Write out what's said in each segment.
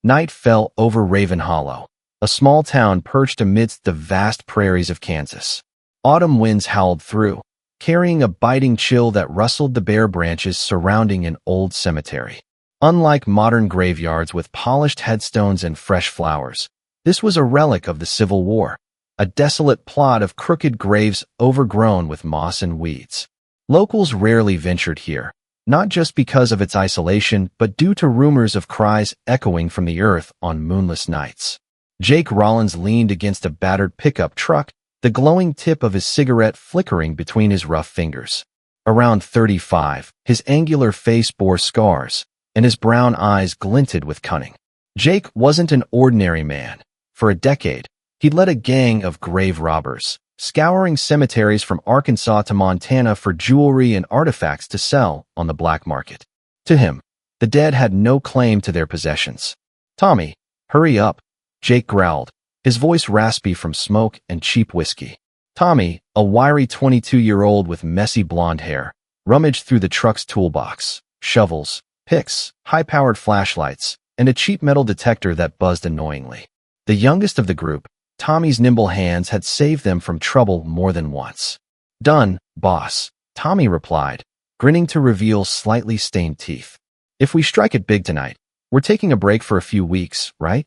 Night fell over Raven Hollow, a small town perched amidst the vast prairies of Kansas. Autumn winds howled through, carrying a biting chill that rustled the bare branches surrounding an old cemetery. Unlike modern graveyards with polished headstones and fresh flowers, this was a relic of the Civil War, a desolate plot of crooked graves overgrown with moss and weeds. Locals rarely ventured here, not just because of its isolation, but due to rumors of cries echoing from the earth on moonless nights. Jake Rollins leaned against a battered pickup truck, the glowing tip of his cigarette flickering between his rough fingers. Around 35, his angular face bore scars, and his brown eyes glinted with cunning. Jake wasn't an ordinary man. For a decade, he'd led a gang of grave robbers, scouring cemeteries from Arkansas to Montana for jewelry and artifacts to sell on the black market. To him, the dead had no claim to their possessions. "Tommy, hurry up," Jake growled, his voice raspy from smoke and cheap whiskey. Tommy, a wiry 22-year-old with messy blonde hair, rummaged through the truck's toolbox: shovels, picks, high-powered flashlights, and a cheap metal detector that buzzed annoyingly. The youngest of the group, Tommy's nimble hands had saved them from trouble more than once. "Done, boss," Tommy replied, grinning to reveal slightly stained teeth. "If we strike it big tonight, we're taking a break for a few weeks, right?"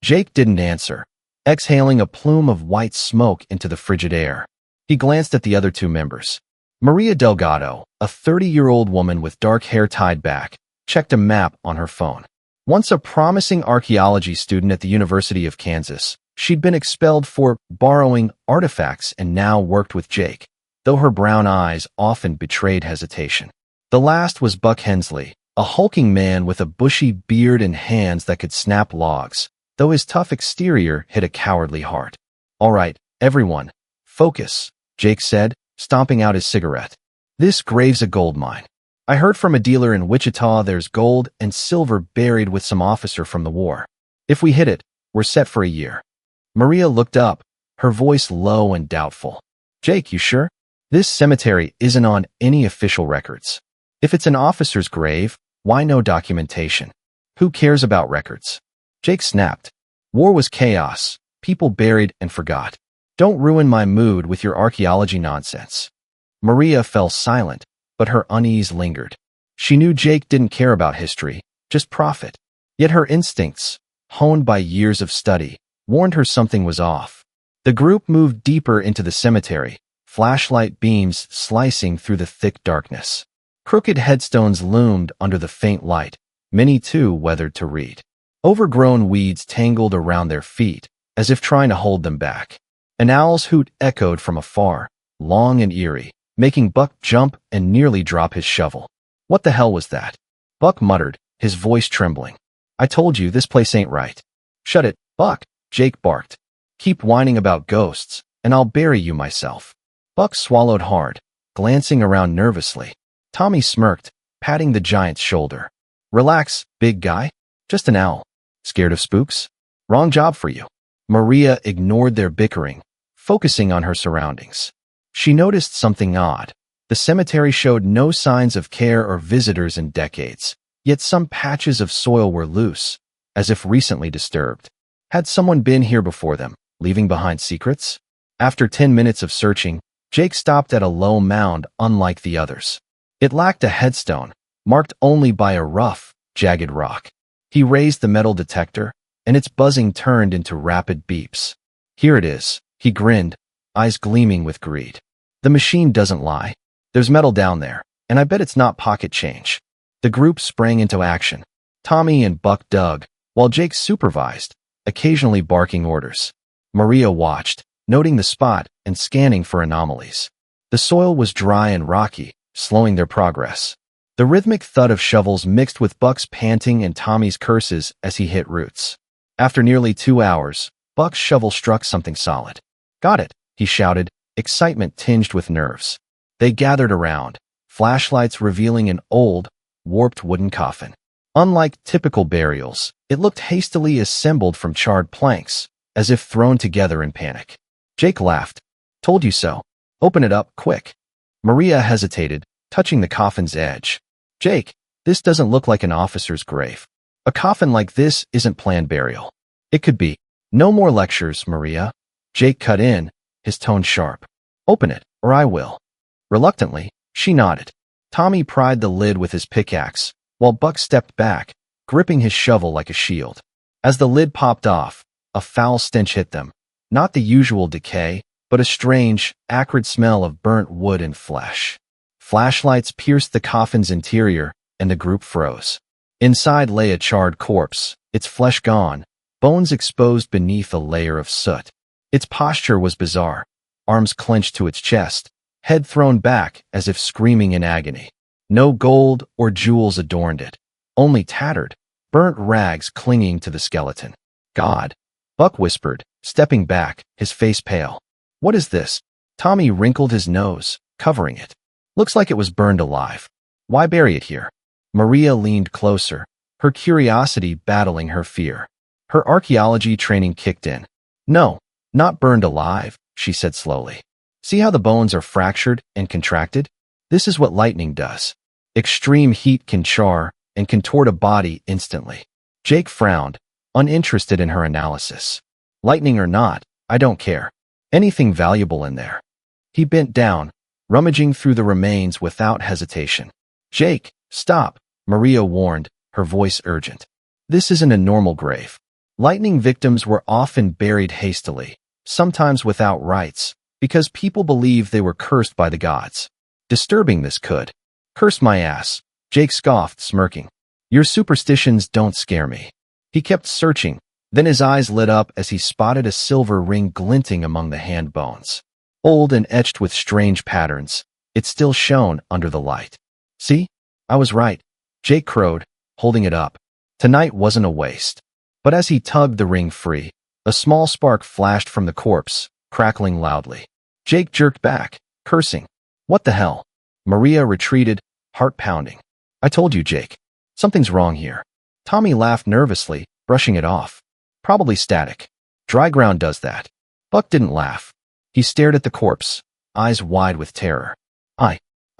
Jake didn't answer, exhaling a plume of white smoke into the frigid air. He glanced at the other two members. Maria Delgado, a 30-year-old woman with dark hair tied back, checked a map on her phone. Once a promising archaeology student at the University of Kansas, she'd been expelled for borrowing artifacts and now worked with Jake, though her brown eyes often betrayed hesitation. The last was Buck Hensley, a hulking man with a bushy beard and hands that could snap logs, though his tough exterior hid a cowardly heart. "All right, everyone, focus," Jake said, stomping out his cigarette. "This grave's a gold mine. I heard from a dealer in Wichita there's gold and silver buried with some officer from the war. If we hit it, we're set for a year." Maria looked up, her voice low and doubtful. "Jake, you sure? This cemetery isn't on any official records. If it's an officer's grave, why no documentation? Who cares about records?" Jake snapped. "War was chaos, people buried and forgot. Don't ruin my mood with your archaeology nonsense." Maria fell silent, but her unease lingered. She knew Jake didn't care about history, just profit. Yet her instincts, honed by years of study, warned her something was off. The group moved deeper into the cemetery, flashlight beams slicing through the thick darkness. Crooked headstones loomed under the faint light, many too weathered to read. Overgrown weeds tangled around their feet, as if trying to hold them back. An owl's hoot echoed from afar, long and eerie, making Buck jump and nearly drop his shovel. "What the hell was that?" Buck muttered, his voice trembling. "I told you this place ain't right." "Shut it, Buck," Jake barked. "Keep whining about ghosts, and I'll bury you myself." Buck swallowed hard, glancing around nervously. Tommy smirked, patting the giant's shoulder. "Relax, big guy. Just an owl. Scared of spooks? Wrong job for you." Maria ignored their bickering, focusing on her surroundings. She noticed something odd. The cemetery showed no signs of care or visitors in decades, yet some patches of soil were loose, as if recently disturbed. Had someone been here before them, leaving behind secrets? After 10 minutes of searching, Jake stopped at a low mound unlike the others. It lacked a headstone, marked only by a rough, jagged rock. He raised the metal detector, and its buzzing turned into rapid beeps. "Here it is," he grinned, eyes gleaming with greed. "The machine doesn't lie. There's metal down there, and I bet it's not pocket change." The group sprang into action. Tommy and Buck dug, while Jake supervised, occasionally barking orders. Maria watched, noting the spot and scanning for anomalies. The soil was dry and rocky, slowing their progress. The rhythmic thud of shovels mixed with Buck's panting and Tommy's curses as he hit roots. After nearly 2 hours, Buck's shovel struck something solid. "Got it," he shouted, excitement tinged with nerves. They gathered around, flashlights revealing an old, warped wooden coffin. Unlike typical burials, it looked hastily assembled from charred planks, as if thrown together in panic. Jake laughed. "Told you so. Open it up, quick." Maria hesitated, touching the coffin's edge. "Jake, this doesn't look like an officer's grave." A coffin like this isn't planned burial. It could be. No more lectures, Maria. Jake cut in, his tone sharp. Open it, or I will. Reluctantly, she nodded. Tommy pried the lid with his pickaxe, while Buck stepped back, gripping his shovel like a shield. As the lid popped off, a foul stench hit them. Not the usual decay, but a strange, acrid smell of burnt wood and flesh. Flashlights pierced the coffin's interior, and the group froze. Inside lay a charred corpse, its flesh gone, bones exposed beneath a layer of soot. Its posture was bizarre, arms clenched to its chest, head thrown back as if screaming in agony. No gold or jewels adorned it, only tattered, burnt rags clinging to the skeleton. God, Buck whispered, stepping back, his face pale. What is this? Tommy wrinkled his nose, covering it. Looks like it was burned alive. Why bury it here? Maria leaned closer, her curiosity battling her fear. Her archaeology training kicked in. No, not burned alive, she said slowly. See how the bones are fractured and contracted? This is what lightning does. Extreme heat can char and contort a body instantly. Jake frowned, uninterested in her analysis. Lightning or not, I don't care. Anything valuable in there. He bent down, rummaging through the remains without hesitation. Jake, stop, Maria warned, her voice urgent. This isn't a normal grave. Lightning victims were often buried hastily, sometimes without rites, because people believed they were cursed by the gods. Disturbing this could. Curse my ass, Jake scoffed, smirking. Your superstitions don't scare me. He kept searching, then his eyes lit up as he spotted a silver ring glinting among the hand bones. Old and etched with strange patterns, it still shone under the light. See? I was right, Jake crowed, holding it up. Tonight wasn't a waste. But as he tugged the ring free, a small spark flashed from the corpse, crackling loudly. Jake jerked back, cursing. What the hell? Maria retreated, heart pounding. I told you, Jake. Something's wrong here. Tommy laughed nervously, brushing it off. Probably static. Dry ground does that. Buck didn't laugh. He stared at the corpse, eyes wide with terror.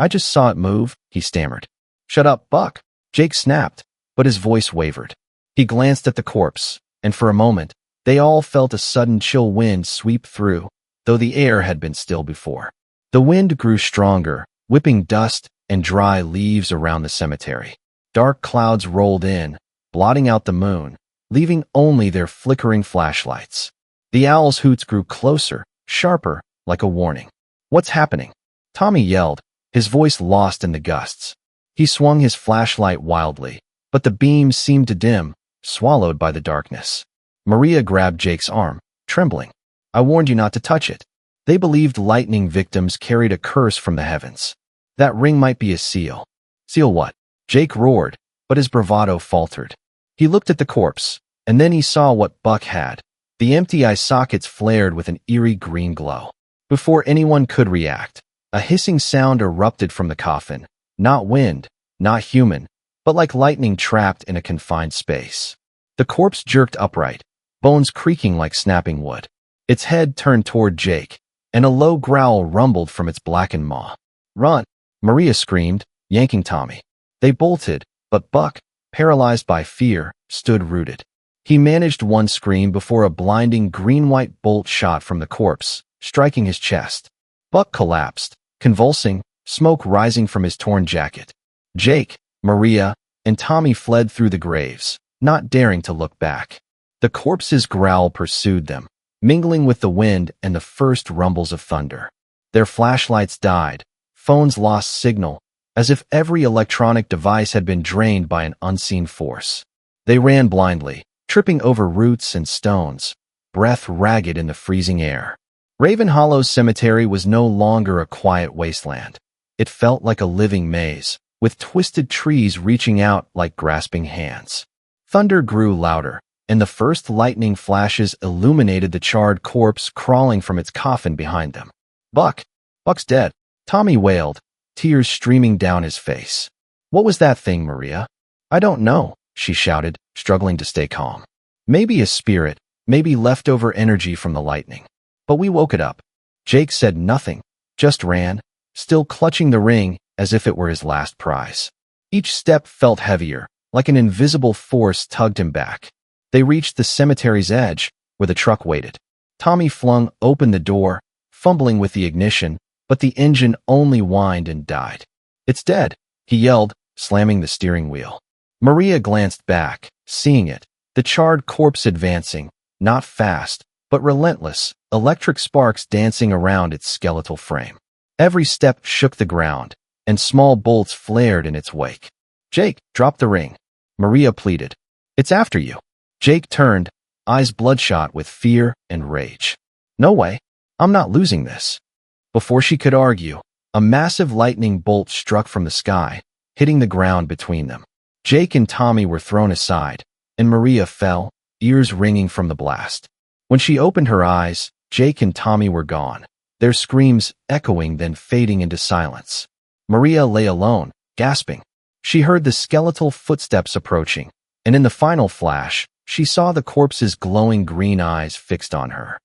I just saw it move, he stammered. Shut up, Buck, Jake snapped, but his voice wavered. He glanced at the corpse, and for a moment, they all felt a sudden chill wind sweep through, though the air had been still before. The wind grew stronger, whipping dust and dry leaves around the cemetery. Dark clouds rolled in, blotting out the moon, leaving only their flickering flashlights. The owl's hoots grew closer, sharper, like a warning. What's happening? Tommy yelled, his voice lost in the gusts. He swung his flashlight wildly, but the beam seemed to dim, swallowed by the darkness. Maria grabbed Jake's arm, trembling. I warned you not to touch it. They believed lightning victims carried a curse from the heavens. That ring might be a seal. Seal what? Jake roared, but his bravado faltered. He looked at the corpse, and then he saw what Buck had. The empty eye sockets flared with an eerie green glow. Before anyone could react, a hissing sound erupted from the coffin. Not wind, not human, but like lightning trapped in a confined space. The corpse jerked upright, bones creaking like snapping wood. Its head turned toward Jake, and a low growl rumbled from its blackened maw. Run! Maria screamed, yanking Tommy. They bolted, but Buck, paralyzed by fear, stood rooted. He managed one scream before a blinding green-white bolt shot from the corpse, striking his chest. Buck collapsed, convulsing, smoke rising from his torn jacket. Jake, Maria, and Tommy fled through the graves, not daring to look back. The corpse's growl pursued them, mingling with the wind and the first rumbles of thunder. Their flashlights died, phones lost signal, as if every electronic device had been drained by an unseen force. They ran blindly, tripping over roots and stones, breath ragged in the freezing air. Raven Hollow's cemetery was no longer a quiet wasteland. It felt like a living maze, with twisted trees reaching out like grasping hands. Thunder grew louder, and the first lightning flashes illuminated the charred corpse crawling from its coffin behind them. Buck's dead, Tommy wailed, tears streaming down his face. What was that thing, Maria? I don't know, she shouted, struggling to stay calm. Maybe a spirit, maybe leftover energy from the lightning. But we woke it up. Jake said nothing, just ran, still clutching the ring as if it were his last prize. Each step felt heavier, like an invisible force tugged him back. They reached the cemetery's edge, where the truck waited. Tommy flung open the door, fumbling with the ignition, but the engine only whined and died. "It's dead," he yelled, slamming the steering wheel. Maria glanced back, seeing it, the charred corpse advancing, not fast, but relentless, electric sparks dancing around its skeletal frame. Every step shook the ground, and small bolts flared in its wake. "Jake, drop the ring," Maria pleaded. "It's after you." Jake turned, eyes bloodshot with fear and rage. "No way. I'm not losing this." Before she could argue, a massive lightning bolt struck from the sky, hitting the ground between them. Jake and Tommy were thrown aside, and Maria fell, ears ringing from the blast. When she opened her eyes, Jake and Tommy were gone, their screams echoing then fading into silence. Maria lay alone, gasping. She heard the skeletal footsteps approaching, and in the final flash, she saw the corpse's glowing green eyes fixed on her.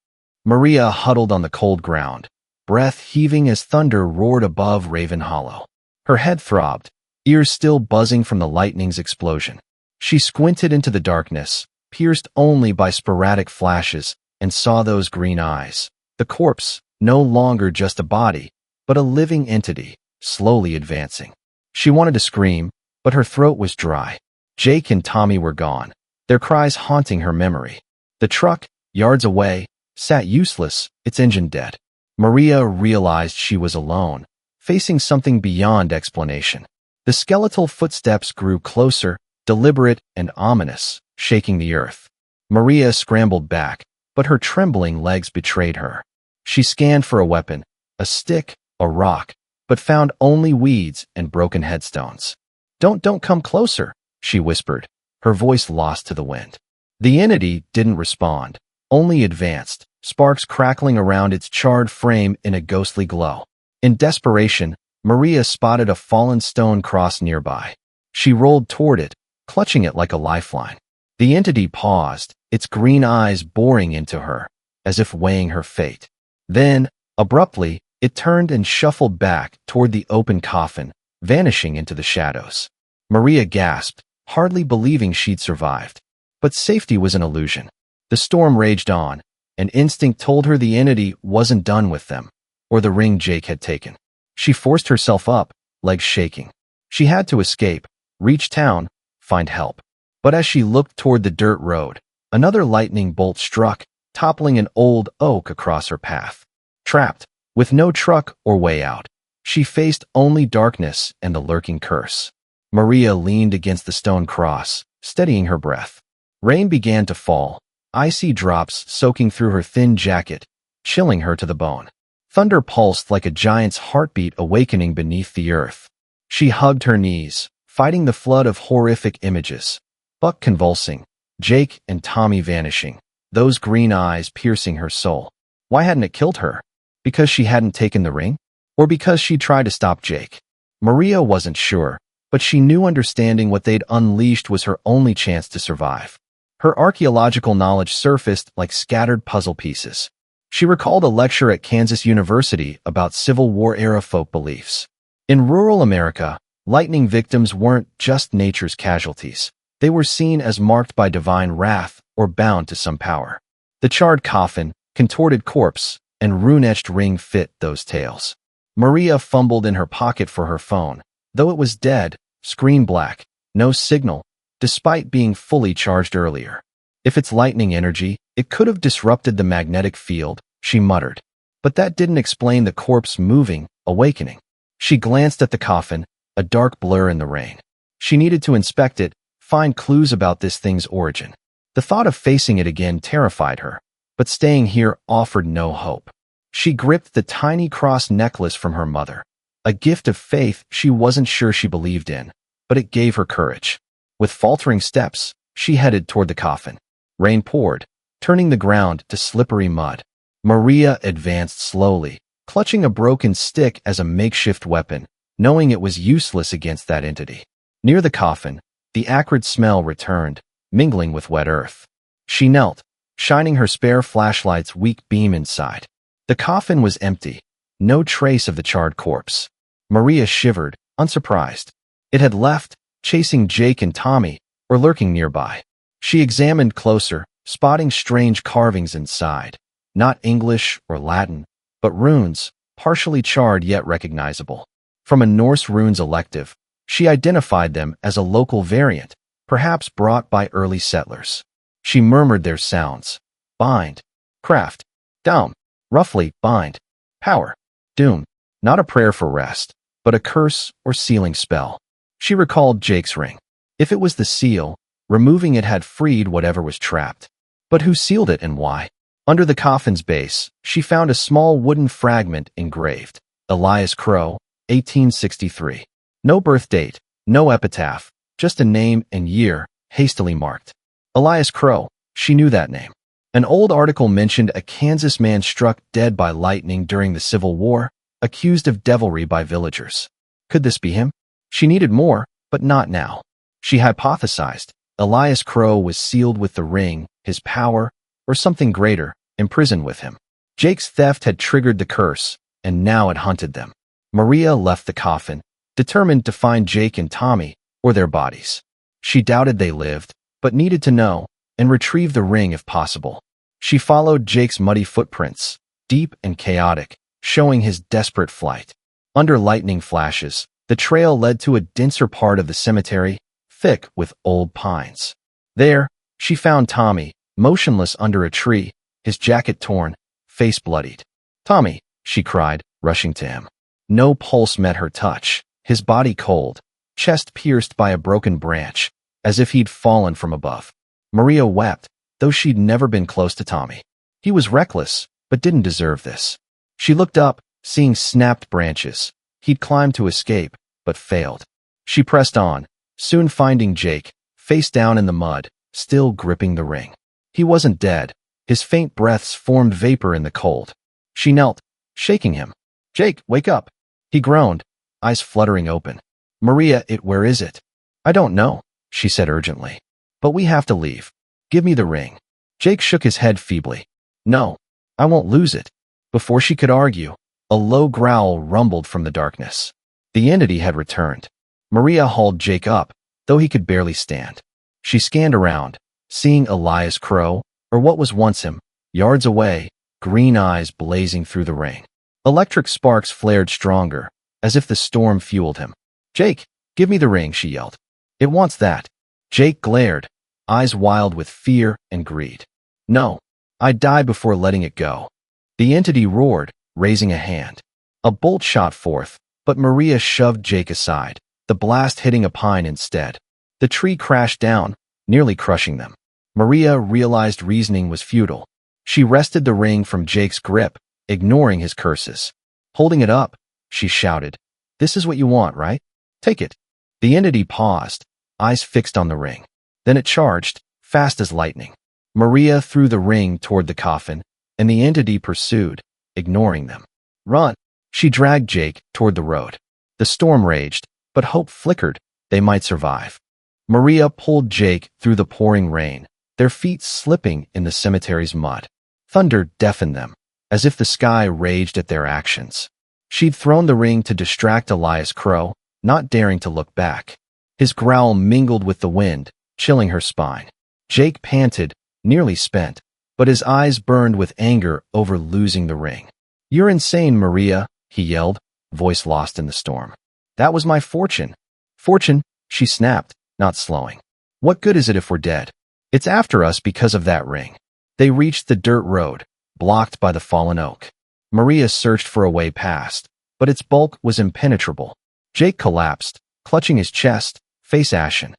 Maria huddled on the cold ground, breath heaving as thunder roared above Raven Hollow. Her head throbbed, ears still buzzing from the lightning's explosion. She squinted into the darkness, pierced only by sporadic flashes, and saw those green eyes. The corpse, no longer just a body, but a living entity, slowly advancing. She wanted to scream, but her throat was dry. Jake and Tommy were gone, their cries haunting her memory. The truck, yards away, sat useless, its engine dead. Maria realized she was alone, facing something beyond explanation. The skeletal footsteps grew closer, deliberate and ominous, shaking the earth. Maria scrambled back, but her trembling legs betrayed her. She scanned for a weapon, a stick, a rock, but found only weeds and broken headstones. Don't come closer," she whispered, her voice lost to the wind. The entity didn't respond, only advanced, sparks crackling around its charred frame in a ghostly glow. In desperation, Maria spotted a fallen stone cross nearby. She rolled toward it, clutching it like a lifeline. The entity paused, its green eyes boring into her, as if weighing her fate. Then, abruptly, it turned and shuffled back toward the open coffin, vanishing into the shadows. Maria gasped, hardly believing she'd survived. But safety was an illusion. The storm raged on, and instinct told her the entity wasn't done with them, or the ring Jake had taken. She forced herself up, legs shaking. She had to escape, reach town, find help. But as she looked toward the dirt road, another lightning bolt struck, toppling an old oak across her path. Trapped, with no truck or way out, she faced only darkness and the lurking curse. Maria leaned against the stone cross, steadying her breath. Rain began to fall, icy drops soaking through her thin jacket, chilling her to the bone. Thunder pulsed like a giant's heartbeat awakening beneath the earth. She hugged her knees, fighting the flood of horrific images. Buck convulsing, Jake and Tommy vanishing, those green eyes piercing her soul. Why hadn't it killed her? Because she hadn't taken the ring? Or because she tried to stop Jake? Maria wasn't sure, but she knew understanding what they'd unleashed was her only chance to survive. Her archaeological knowledge surfaced like scattered puzzle pieces. She recalled a lecture at Kansas University about Civil War-era folk beliefs. In rural America, lightning victims weren't just nature's casualties. They were seen as marked by divine wrath or bound to some power. The charred coffin, contorted corpse, and rune-etched ring fit those tales. Maria fumbled in her pocket for her phone. Though it was dead, screen black, no signal, despite being fully charged earlier. If it's lightning energy, it could have disrupted the magnetic field, she muttered. But that didn't explain the corpse moving, awakening. She glanced at the coffin, a dark blur in the rain. She needed to inspect it, find clues about this thing's origin. The thought of facing it again terrified her, but staying here offered no hope. She gripped the tiny cross necklace from her mother, a gift of faith she wasn't sure she believed in, but it gave her courage. With faltering steps, she headed toward the coffin. Rain poured, turning the ground to slippery mud. Maria advanced slowly, clutching a broken stick as a makeshift weapon, knowing it was useless against that entity. Near the coffin, the acrid smell returned, mingling with wet earth. She knelt, shining her spare flashlight's weak beam inside. The coffin was empty, no trace of the charred corpse. Maria shivered, unsurprised. It had left, chasing Jake and Tommy, or lurking nearby. She examined closer, spotting strange carvings inside. Not English or Latin, but runes, partially charred yet recognizable. From a Norse runes elective, she identified them as a local variant, perhaps brought by early settlers. She murmured their sounds. Bind. Craft. Down. Roughly, bind. Power. Doom. Not a prayer for rest, but a curse or sealing spell. She recalled Jake's ring. If it was the seal, removing it had freed whatever was trapped. But who sealed it and why? Under the coffin's base, she found a small wooden fragment engraved. Elias Crow, 1863. No birth date, no epitaph, just a name and year, hastily marked. Elias Crow, she knew that name. An old article mentioned a Kansas man struck dead by lightning during the Civil War, accused of devilry by villagers. Could this be him? She needed more, but not now. She hypothesized Elias Crow was sealed with the ring, his power, or something greater, imprisoned with him. Jake's theft had triggered the curse, and now it hunted them. Maria left the coffin, determined to find Jake and Tommy, or their bodies. She doubted they lived, but needed to know, and retrieve the ring if possible. She followed Jake's muddy footprints, deep and chaotic, showing his desperate flight. Under lightning flashes, the trail led to a denser part of the cemetery, thick with old pines. There, she found Tommy, motionless under a tree, his jacket torn, face bloodied. "Tommy," she cried, rushing to him. No pulse met her touch, his body cold, chest pierced by a broken branch, as if he'd fallen from above. Maria wept, though she'd never been close to Tommy. He was reckless, but didn't deserve this. She looked up, seeing snapped branches. He'd climbed to escape, but failed. She pressed on, soon finding Jake, face down in the mud, still gripping the ring. He wasn't dead. His faint breaths formed vapor in the cold. She knelt, shaking him. "Jake, wake up." He groaned, eyes fluttering open. "Maria, where is it?" "I don't know," she said urgently. "But we have to leave. Give me the ring." Jake shook his head feebly. "No, I won't lose it." Before she could argue, a low growl rumbled from the darkness. The entity had returned. Maria hauled Jake up, though he could barely stand. She scanned around, seeing Elias Crow, or what was once him, yards away, green eyes blazing through the rain. Electric sparks flared stronger, as if the storm fueled him. "Jake, give me the ring," she yelled. "It wants that." Jake glared, eyes wild with fear and greed. "No, I'd die before letting it go." The entity roared, raising a hand. A bolt shot forth, but Maria shoved Jake aside, the blast hitting a pine instead. The tree crashed down, nearly crushing them. Maria realized reasoning was futile. She wrested the ring from Jake's grip, ignoring his curses. Holding it up, she shouted, "This is what you want, right? Take it." The entity paused, eyes fixed on the ring. Then it charged, fast as lightning. Maria threw the ring toward the coffin, and the entity pursued, ignoring them. "Run!" She dragged Jake toward the road. The storm raged, but hope flickered. They might survive. Maria pulled Jake through the pouring rain, their feet slipping in the cemetery's mud. Thunder deafened them, as if the sky raged at their actions. She'd thrown the ring to distract Elias Crow, not daring to look back. His growl mingled with the wind, chilling her spine. Jake panted, nearly spent, but his eyes burned with anger over losing the ring. "You're insane, Maria," he yelled, voice lost in the storm. "That was my fortune." "Fortune," she snapped, not slowing. "What good is it if we're dead? It's after us because of that ring." They reached the dirt road, blocked by the fallen oak. Maria searched for a way past, but its bulk was impenetrable. Jake collapsed, clutching his chest, face ashen.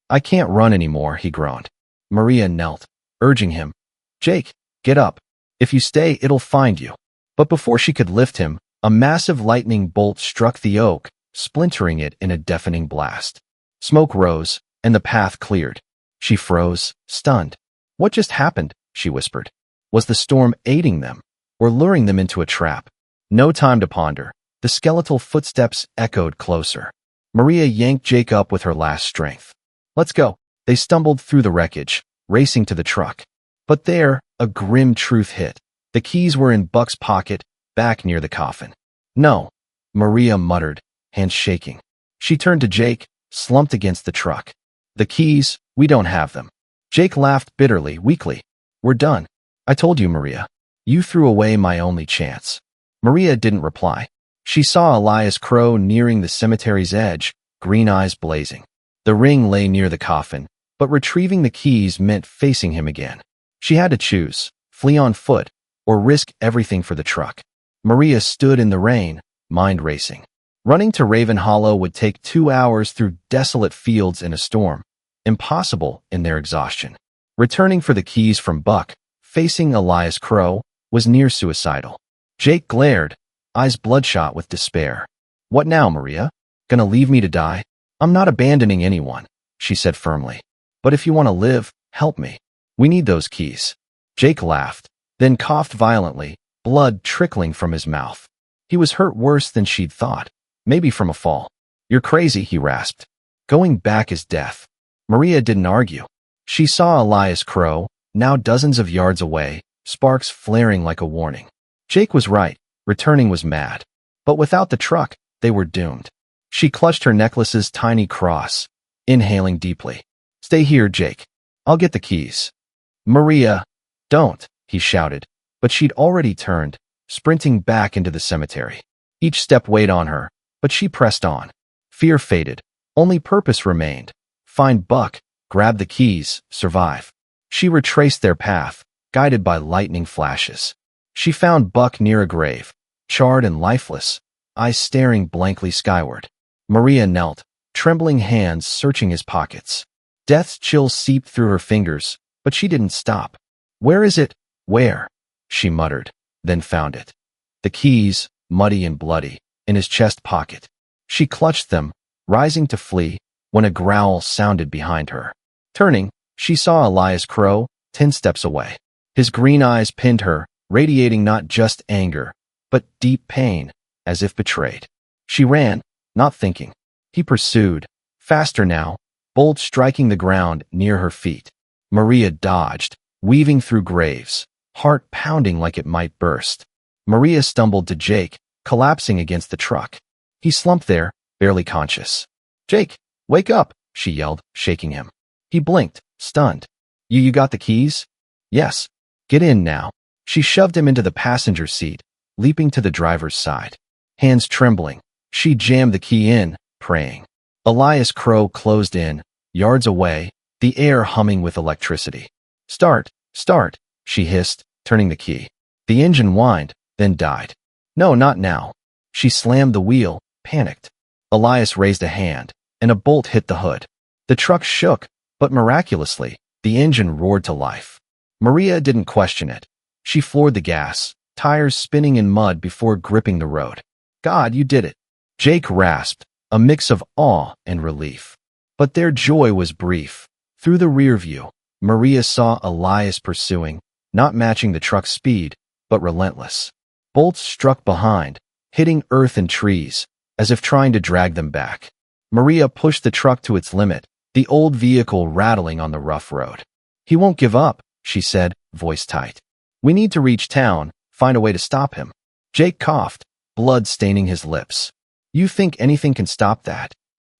I can't run anymore," he groaned. Maria knelt, urging him. "Jake, get up. If you stay, it'll find you." But before she could lift him, a massive lightning bolt struck the oak, splintering it in a deafening blast. Smoke rose, and the path cleared. She froze, stunned. "What just happened?" she whispered. Was the storm aiding them, or luring them into a trap? No time to ponder. The skeletal footsteps echoed closer. Maria yanked Jake up with her last strength. "Let's go." They stumbled through the wreckage, racing to the truck. But there, a grim truth hit. The keys were in Buck's pocket, back near the coffin. "No," Maria muttered, hands shaking. She turned to Jake, slumped against the truck. The keys, we don't have them. Jake laughed bitterly, weakly. We're done. I told you, Maria. You threw away my only chance. Maria didn't reply. She saw Elias Crow nearing the cemetery's edge, green eyes blazing. The ring lay near the coffin, but retrieving the keys meant facing him again. She had to choose, flee on foot, or risk everything for the truck. Maria stood in the rain, mind racing. Running to Raven Hollow would take 2 hours through desolate fields in a storm, impossible in their exhaustion. Returning for the keys from Buck, facing Elias Crow, was near suicidal. Jake glared, eyes bloodshot with despair. What now, Maria? Gonna leave me to die? I'm not abandoning anyone, she said firmly. But if you want to live, help me. We need those keys. Jake laughed, then coughed violently, blood trickling from his mouth. He was hurt worse than she'd thought, maybe from a fall. You're crazy, he rasped. Going back is death. Maria didn't argue. She saw Elias Crow, now dozens of yards away, sparks flaring like a warning. Jake was right, returning was mad. But without the truck, they were doomed. She clutched her necklace's tiny cross, inhaling deeply. Stay here, Jake. I'll get the keys. Maria, don't, he shouted, but she'd already turned, sprinting back into the cemetery. Each step weighed on her, but she pressed on. Fear faded. Only purpose remained. Find Buck, grab the keys, survive. She retraced their path, guided by lightning flashes. She found Buck near a grave, charred and lifeless, eyes staring blankly skyward. Maria knelt, trembling hands searching his pockets. Death's chill seeped through her fingers, but she didn't stop. Where is it? Where? She muttered, then found it. The keys, muddy and bloody, in his chest pocket. She clutched them, rising to flee, when a growl sounded behind her. Turning, she saw Elias Crow, 10 steps away. His green eyes pinned her, radiating not just anger, but deep pain, as if betrayed. She ran, not thinking. He pursued, faster now, bolt striking the ground near her feet. Maria dodged, weaving through graves, heart pounding like it might burst. Maria stumbled to Jake, collapsing against the truck. He slumped there, barely conscious. Jake, wake up, she yelled, shaking him. He blinked, stunned. You got the keys? Yes. Get in now. She shoved him into the passenger seat, leaping to the driver's side. Hands trembling, she jammed the key in, praying. Elias Crow closed in, yards away, the air humming with electricity. Start, she hissed, turning the key. The engine whined, then died. No, not now. She slammed the wheel, panicked. Elias raised a hand, and a bolt hit the hood. The truck shook, but miraculously, the engine roared to life. Maria didn't question it. She floored the gas, tires spinning in mud before gripping the road. God, you did it. Jake rasped, a mix of awe and relief. But their joy was brief. Through the rear view, Maria saw Elias pursuing, not matching the truck's speed, but relentless. Bolts struck behind, hitting earth and trees, as if trying to drag them back. Maria pushed the truck to its limit, the old vehicle rattling on the rough road. He won't give up, she said, voice tight. We need to reach town, find a way to stop him. Jake coughed, blood staining his lips. You think anything can stop that?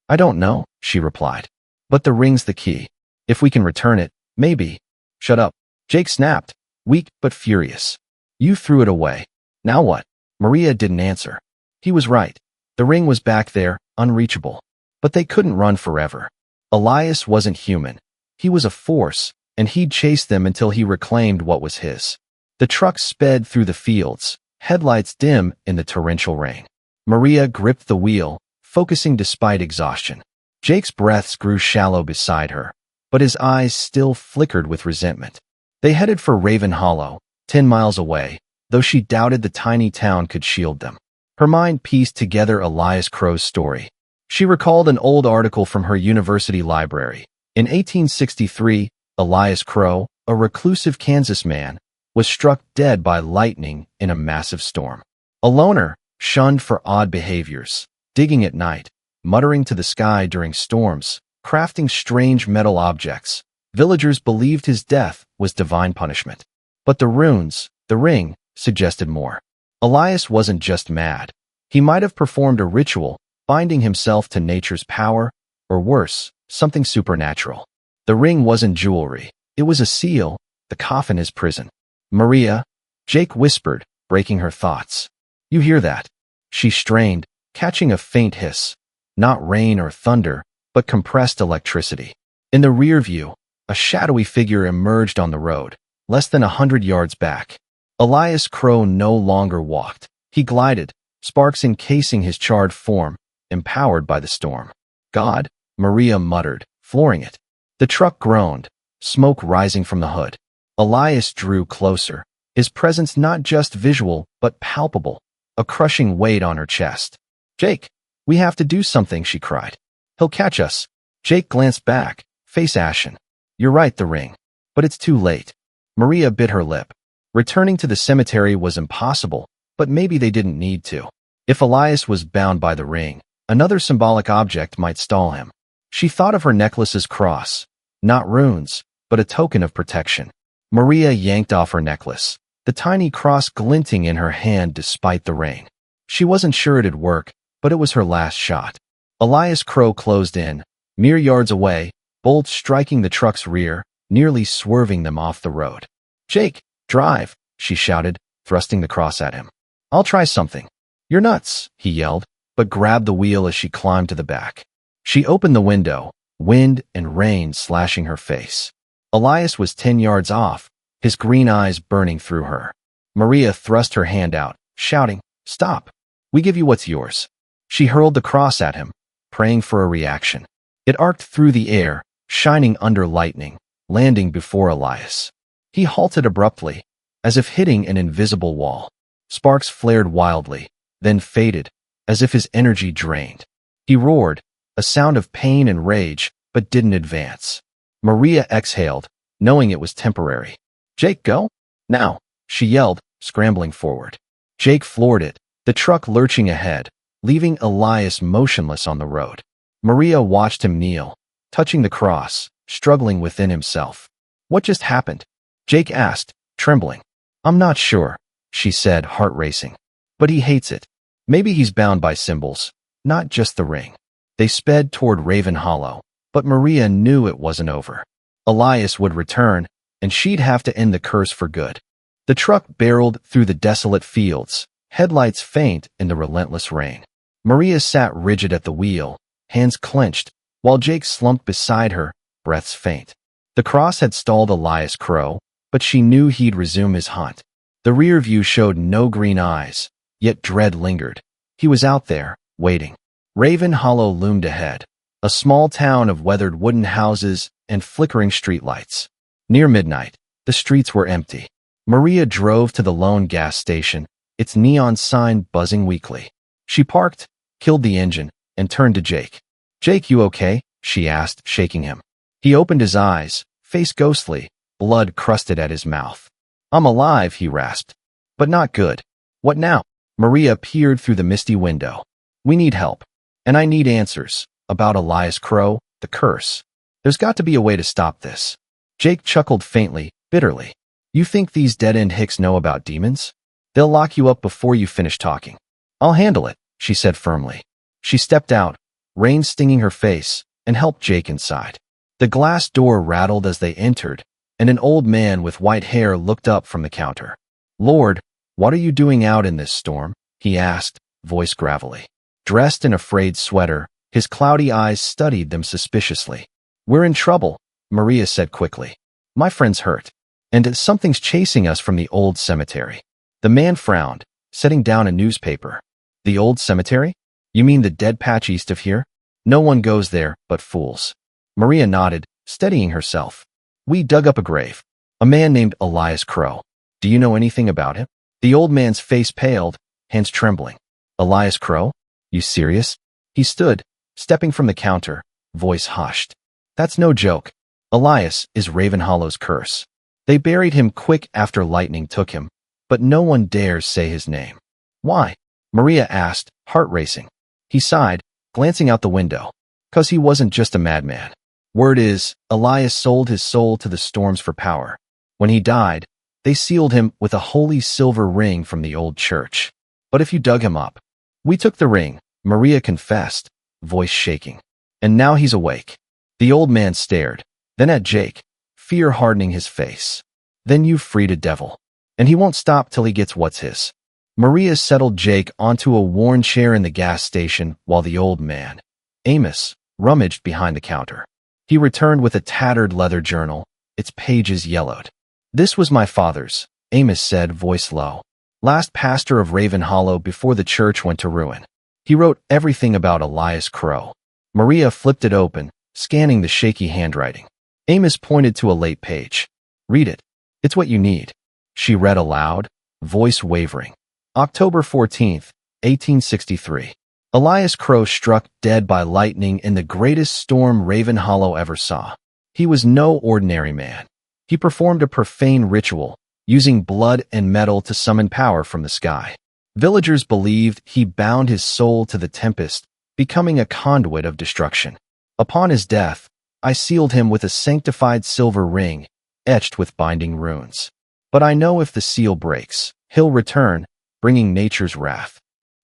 I don't know, she replied. But the ring's the key. If we can return it, maybe. Shut up. Jake snapped, weak but furious. You threw it away. Now what? Maria didn't answer. He was right. The ring was back there, unreachable. But they couldn't run forever. Elias wasn't human. He was a force, and he'd chase them until he reclaimed what was his. The truck sped through the fields, headlights dim in the torrential rain. Maria gripped the wheel, focusing despite exhaustion. Jake's breaths grew shallow beside her, but his eyes still flickered with resentment. They headed for Raven Hollow, 10 miles away, though she doubted the tiny town could shield them. Her mind pieced together Elias Crow's story. She recalled an old article from her university library. In 1863, Elias Crow, a reclusive Kansas man, was struck dead by lightning in a massive storm. A loner, shunned for odd behaviors, digging at night, muttering to the sky during storms, crafting strange metal objects. Villagers believed his death was divine punishment. But the runes, the ring, suggested more. Elias wasn't just mad. He might have performed a ritual, binding himself to nature's power, or worse, something supernatural. The ring wasn't jewelry. It was a seal, the coffin his prison. Maria, Jake whispered, breaking her thoughts. You hear that? She strained, catching a faint hiss. Not rain or thunder, but compressed electricity. In the rear view, a shadowy figure emerged on the road, less than 100 yards back. Elias Crow no longer walked. He glided, sparks encasing his charred form, empowered by the storm. God, Maria muttered, flooring it. The truck groaned, smoke rising from the hood. Elias drew closer, his presence not just visual, but palpable, a crushing weight on her chest. Jake, we have to do something, she cried. He'll catch us. Jake glanced back, face ashen. You're right, the ring. But it's too late. Maria bit her lip. Returning to the cemetery was impossible, but maybe they didn't need to. If Elias was bound by the ring, another symbolic object might stall him. She thought of her necklace's cross, not runes, but a token of protection. Maria yanked off her necklace, the tiny cross glinting in her hand despite the rain. She wasn't sure it'd work, but it was her last shot. Elias Crow closed in, mere yards away, bolts striking the truck's rear, nearly swerving them off the road. Jake, drive, she shouted, thrusting the cross at him. I'll try something. You're nuts, he yelled, but grabbed the wheel as she climbed to the back. She opened the window, wind and rain slashing her face. Elias was 10 yards off, his green eyes burning through her. Maria thrust her hand out, shouting, Stop! We give you what's yours. She hurled the cross at him, praying for a reaction. It arced through the air, shining under lightning, landing before Elias. He halted abruptly, as if hitting an invisible wall. Sparks flared wildly, then faded, as if his energy drained. He roared, a sound of pain and rage, but didn't advance. Maria exhaled, knowing it was temporary. Jake, go? Now, she yelled, scrambling forward. Jake floored it, the truck lurching ahead, leaving Elias motionless on the road. Maria watched him kneel, touching the cross, struggling within himself. What just happened? Jake asked, trembling. I'm not sure, she said, heart racing. But he hates it. Maybe he's bound by symbols, not just the ring. They sped toward Raven Hollow, but Maria knew it wasn't over. Elias would return, and she'd have to end the curse for good. The truck barreled through the desolate fields, headlights faint in the relentless rain. Maria sat rigid at the wheel, hands clenched, while Jake slumped beside her, breaths faint. The cross had stalled Elias Crow, but she knew he'd resume his hunt. The rear view showed no green eyes, yet dread lingered. He was out there, waiting. Raven Hollow loomed ahead, a small town of weathered wooden houses and flickering streetlights. Near midnight, the streets were empty. Maria drove to the lone gas station, its neon sign buzzing weakly. She parked, killed the engine, and turned to Jake. Jake, you okay? She asked, shaking him. He opened his eyes, face ghostly, blood crusted at his mouth. I'm alive, he rasped. But not good. What now? Maria peered through the misty window. We need help. And I need answers. About Elias Crow, the curse. There's got to be a way to stop this. Jake chuckled faintly, bitterly. You think these dead-end hicks know about demons? They'll lock you up before you finish talking. I'll handle it, she said firmly. She stepped out, rain stinging her face, and helped Jake inside. The glass door rattled as they entered, and an old man with white hair looked up from the counter. Lord, what are you doing out in this storm? He asked, voice gravelly. Dressed in a frayed sweater, his cloudy eyes studied them suspiciously. We're in trouble, Maria said quickly. My friend's hurt, and something's chasing us from the old cemetery. The man frowned, setting down a newspaper. The old cemetery? You mean the dead patch east of here? No one goes there but fools. Maria nodded, steadying herself. We dug up a grave. A man named Elias Crow. Do you know anything about him? The old man's face paled, hands trembling. Elias Crow? You serious? He stood, stepping from the counter, voice hushed. That's no joke. Elias is Raven Hollow's curse. They buried him quick after lightning took him, but no one dares say his name. Why? Maria asked, heart racing. He sighed, glancing out the window. 'Cause he wasn't just a madman. Word is, Elias sold his soul to the storms for power. When he died, they sealed him with a holy silver ring from the old church. But if you dug him up, we took the ring, Maria confessed, voice shaking. And now he's awake. The old man stared, then at Jake, fear hardening his face. Then you've freed a devil. And he won't stop till he gets what's his. Maria settled Jake onto a worn chair in the gas station while the old man, Amos, rummaged behind the counter. He returned with a tattered leather journal, its pages yellowed. "This was my father's," Amos said, voice low. "Last pastor of Raven Hollow before the church went to ruin. He wrote everything about Elias Crow." Maria flipped it open, scanning the shaky handwriting. Amos pointed to a late page. "Read it. It's what you need." She read aloud, voice wavering. October 14th, 1863. Elias Crow struck dead by lightning in the greatest storm Raven Hollow ever saw. He was no ordinary man. He performed a profane ritual, using blood and metal to summon power from the sky. Villagers believed he bound his soul to the tempest, becoming a conduit of destruction. Upon his death, I sealed him with a sanctified silver ring, etched with binding runes. But I know if the seal breaks, he'll return, bringing nature's wrath.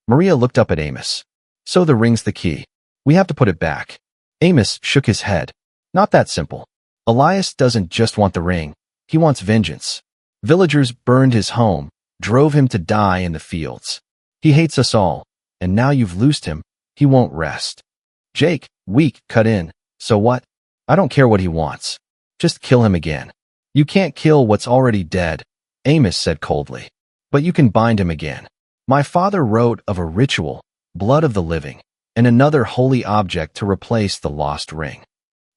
Maria looked up at Amos. "So the ring's the key. We have to put it back." Amos shook his head. "Not that simple. Elias doesn't just want the ring. He wants vengeance. Villagers burned his home, drove him to die in the fields. He hates us all, and now you've loosed him, he won't rest." Jake, weak, cut in. "So what? I don't care what he wants. Just kill him again." "You can't kill what's already dead," Amos said coldly. "But you can bind him again. My father wrote of a ritual, blood of the living, and another holy object to replace the lost ring."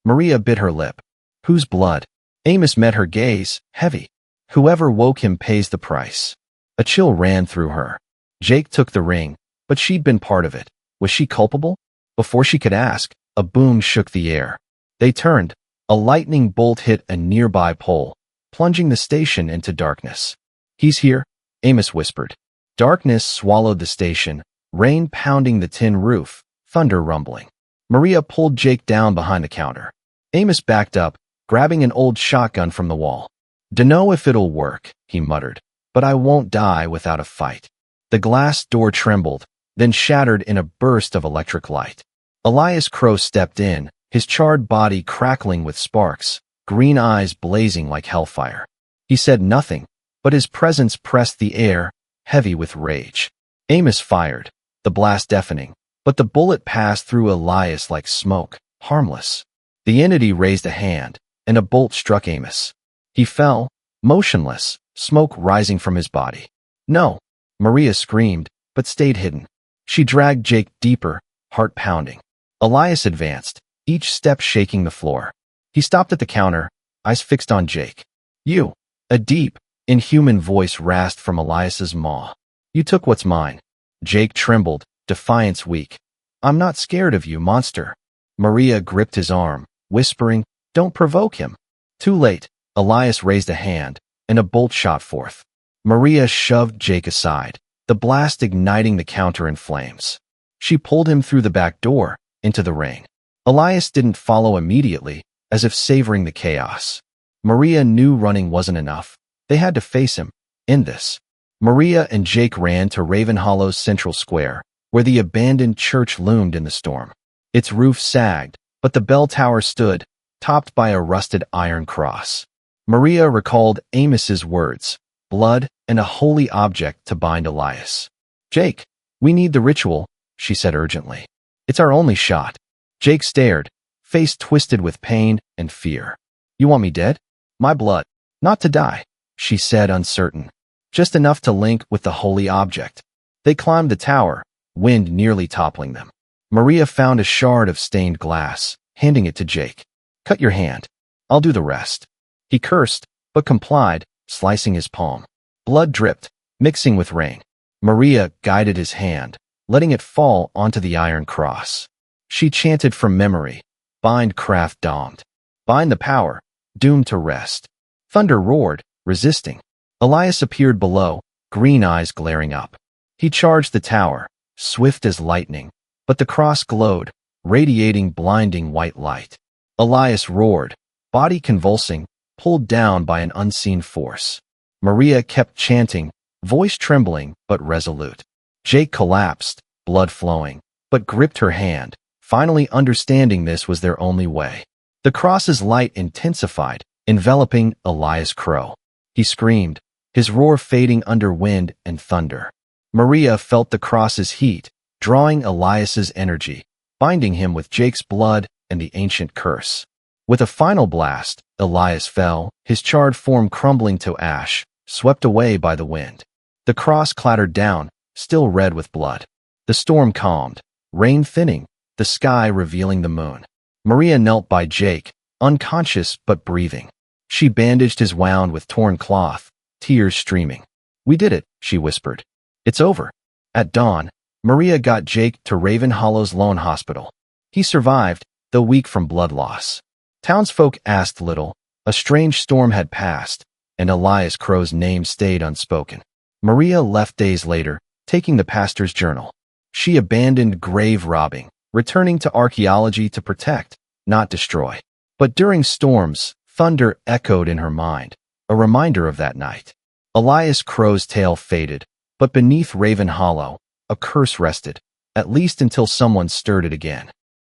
Maria bit her lip. "Whose blood?" Amos met her gaze, heavy. "Whoever woke him pays the price." A chill ran through her. Jake took the ring, but she'd been part of it. Was she culpable? Before she could ask, a boom shook the air. They turned. A lightning bolt hit a nearby pole, plunging the station into darkness. "He's here," Amos whispered. Darkness swallowed the station, rain pounding the tin roof, thunder rumbling. Maria pulled Jake down behind the counter. Amos backed up, grabbing an old shotgun from the wall. "Dunno if it'll work," he muttered, "but I won't die without a fight." The glass door trembled, then shattered in a burst of electric light. Elias Crow stepped in, his charred body crackling with sparks, green eyes blazing like hellfire. He said nothing, but his presence pressed the air, heavy with rage. Amos fired, the blast deafening, but the bullet passed through Elias like smoke, harmless. The entity raised a hand, and a bolt struck Amos. He fell, motionless, smoke rising from his body. "No!" Maria screamed, but stayed hidden. She dragged Jake deeper, heart pounding. Elias advanced, each step shaking the floor. He stopped at the counter, eyes fixed on Jake. "You!" A deep, inhuman voice rasped from Elias's maw. "You took what's mine." Jake trembled, defiance weak. "I'm not scared of you, monster." Maria gripped his arm, whispering, "Don't provoke him." Too late. Elias raised a hand, and a bolt shot forth. Maria shoved Jake aside, the blast igniting the counter in flames. She pulled him through the back door, into the rain. Elias didn't follow immediately, as if savoring the chaos. Maria knew running wasn't enough. They had to face him, in this. Maria and Jake ran to Raven Hollow's central square, where the abandoned church loomed in the storm. Its roof sagged, but the bell tower stood, topped by a rusted iron cross. Maria recalled Amos's words, blood and a holy object to bind Elias. "Jake, we need the ritual," she said urgently. "It's our only shot." Jake stared, face twisted with pain and fear. "You want me dead?" "My blood. Not to die," she said, uncertain. "Just enough to link with the holy object." They climbed the tower, wind nearly toppling them. Maria found a shard of stained glass, handing it to Jake. "Cut your hand. I'll do the rest." He cursed, but complied, slicing his palm. Blood dripped, mixing with rain. Maria guided his hand, letting it fall onto the iron cross. She chanted from memory, "Bind craft domed. Bind the power, doomed to rest." Thunder roared, resisting. Elias appeared below, green eyes glaring up. He charged the tower, swift as lightning, but the cross glowed, radiating blinding white light. Elias roared, body convulsing, pulled down by an unseen force. Maria kept chanting, voice trembling but resolute. Jake collapsed, blood flowing, but gripped her hand, finally understanding this was their only way. The cross's light intensified, enveloping Elias Crow. He screamed, his roar fading under wind and thunder. Maria felt the cross's heat, drawing Elias's energy, binding him with Jake's blood and the ancient curse. With a final blast, Elias fell, his charred form crumbling to ash, swept away by the wind. The cross clattered down, still red with blood. The storm calmed, rain thinning, the sky revealing the moon. Maria knelt by Jake, unconscious but breathing. She bandaged his wound with torn cloth, tears streaming. "We did it," she whispered. "It's over." At dawn, Maria got Jake to Raven Hollow's lone hospital. He survived, though weak from blood loss. Townsfolk asked little. A strange storm had passed, and Elias Crow's name stayed unspoken. Maria left days later, taking the pastor's journal. She abandoned grave robbing, returning to archaeology to protect, not destroy. But during storms, thunder echoed in her mind, a reminder of that night. Elias Crow's tale faded, but beneath Raven Hollow, a curse rested, at least until someone stirred it again.